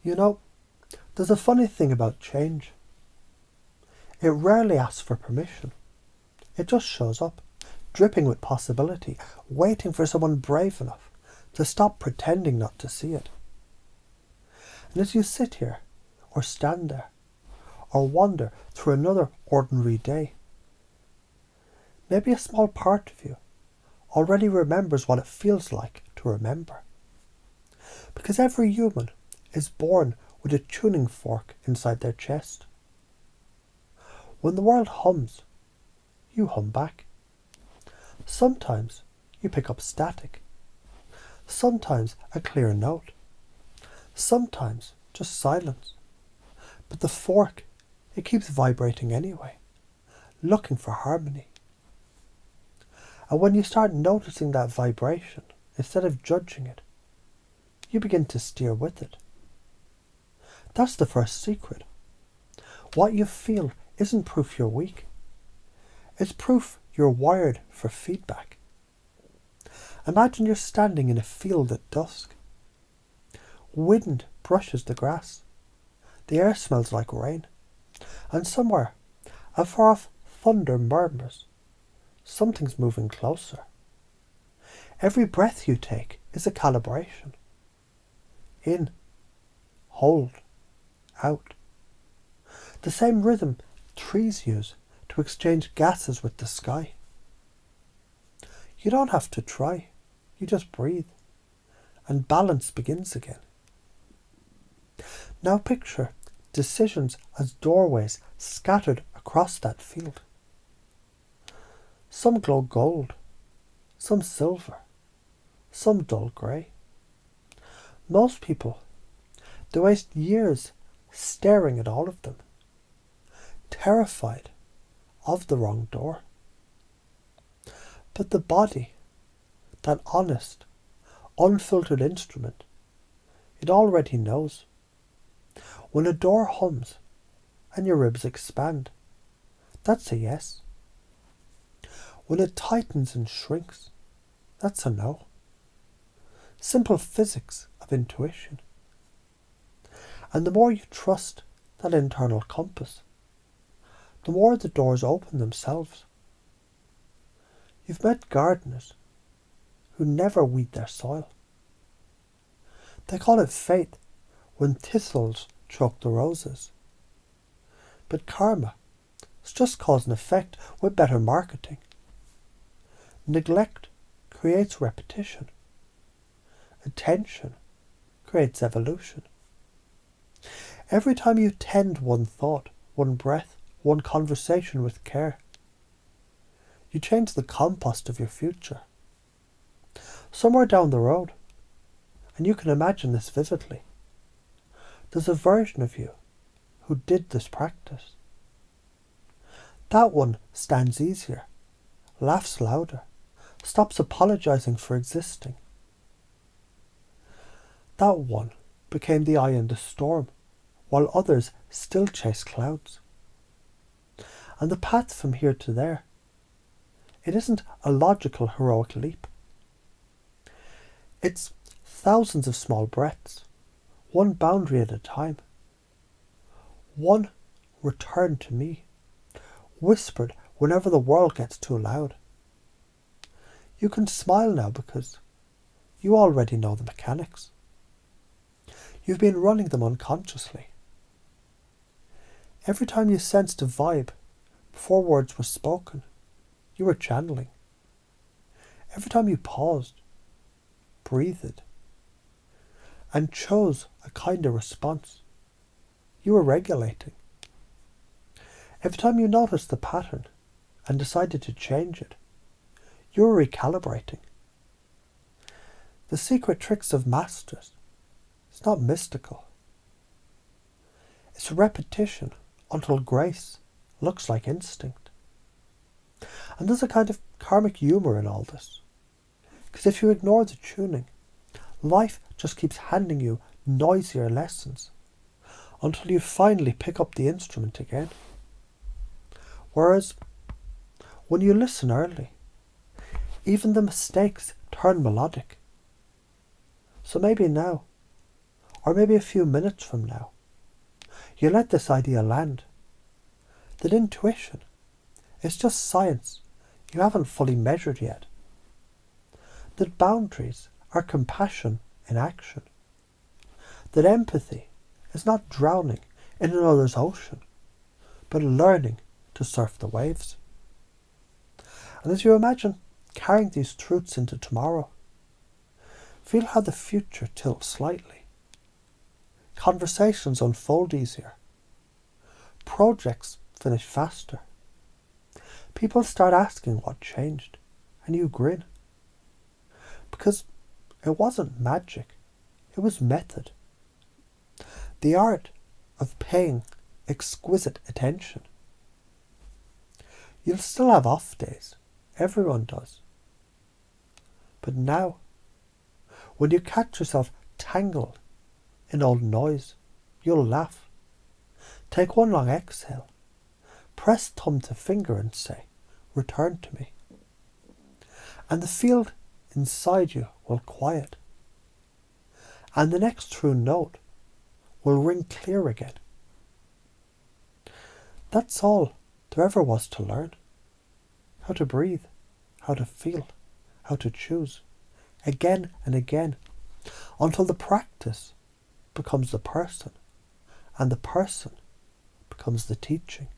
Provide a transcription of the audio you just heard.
You know, there's a funny thing about change. It rarely asks for permission. It just shows up, dripping with possibility, waiting for someone brave enough to stop pretending not to see it. And as you sit here, or stand there, or wander through another ordinary day, maybe a small part of you already remembers what it feels like to remember. Because every human is born with a tuning fork inside their chest. When the world hums, you hum back. Sometimes you pick up static. Sometimes a clear note. Sometimes just silence. But the fork, it keeps vibrating anyway, looking for harmony. And when you start noticing that vibration, instead of judging it, you begin to steer with it. That's the first secret. What you feel isn't proof you're weak. It's proof you're wired for feedback. Imagine you're standing in a field at dusk. Wind brushes the grass. The air smells like rain. And somewhere, afar off, thunder murmurs. Something's moving closer. Every breath you take is a calibration. In, hold, out. The same rhythm trees use to exchange gases with the sky. You don't have to try. You just breathe. And balance begins again. Now picture decisions as doorways scattered across that field. Some glow gold, some silver, some dull grey. Most people, they waste years staring at all of them, terrified of the wrong door. But the body, that honest, unfiltered instrument, it already knows. When a door hums and your ribs expand, that's a yes. When it tightens and shrinks, that's a no. Simple physics of intuition. And the more you trust that internal compass, the more the doors open themselves. You've met gardeners who never weed their soil. They call it faith when thistles choke the roses. But karma is just cause and effect with better marketing. Neglect creates repetition. Attention creates evolution. Every time you tend one thought, one breath, one conversation with care, you change the compost of your future. Somewhere down the road, and you can imagine this vividly, there's a version of you who did this practice. That one stands easier, laughs louder, stops apologizing for existing. That one became the eye in the storm, while others still chase clouds. And the path from here to there, it isn't a logical heroic leap. It's thousands of small breaths, one boundary at a time. One return to me, whispered whenever the world gets too loud. You can smile now because you already know the mechanics. You've been running them unconsciously. Every time you sensed a vibe before words were spoken, you were channeling. Every time you paused, breathed, and chose a kinder response, you were regulating. Every time you noticed the pattern and decided to change it, you were recalibrating. The secret tricks of masters, it's not mystical. It's repetition until grace looks like instinct. And there's a kind of karmic humour in all this. Because if you ignore the tuning, life just keeps handing you noisier lessons until you finally pick up the instrument again. Whereas, when you listen early, even the mistakes turn melodic. So maybe now, or maybe a few minutes from now, you let this idea land. That intuition is just science you haven't fully measured yet. That boundaries are compassion in action. That empathy is not drowning in another's ocean, but learning to surf the waves. And as you imagine carrying these truths into tomorrow, feel how the future tilts slightly. Conversations unfold easier. Projects finish faster. People start asking what changed, and you grin. Because it wasn't magic, it was method. The art of paying exquisite attention. You'll still have off days, everyone does. But now, when you catch yourself tangled in old noise, you'll laugh. Take one long exhale, press thumb to finger and say, return to me. And the field inside you will quiet. And the next true note will ring clear again. That's all there ever was to learn. How to breathe, how to feel, how to choose, again and again, until the practice becomes the person, and the person becomes the teaching.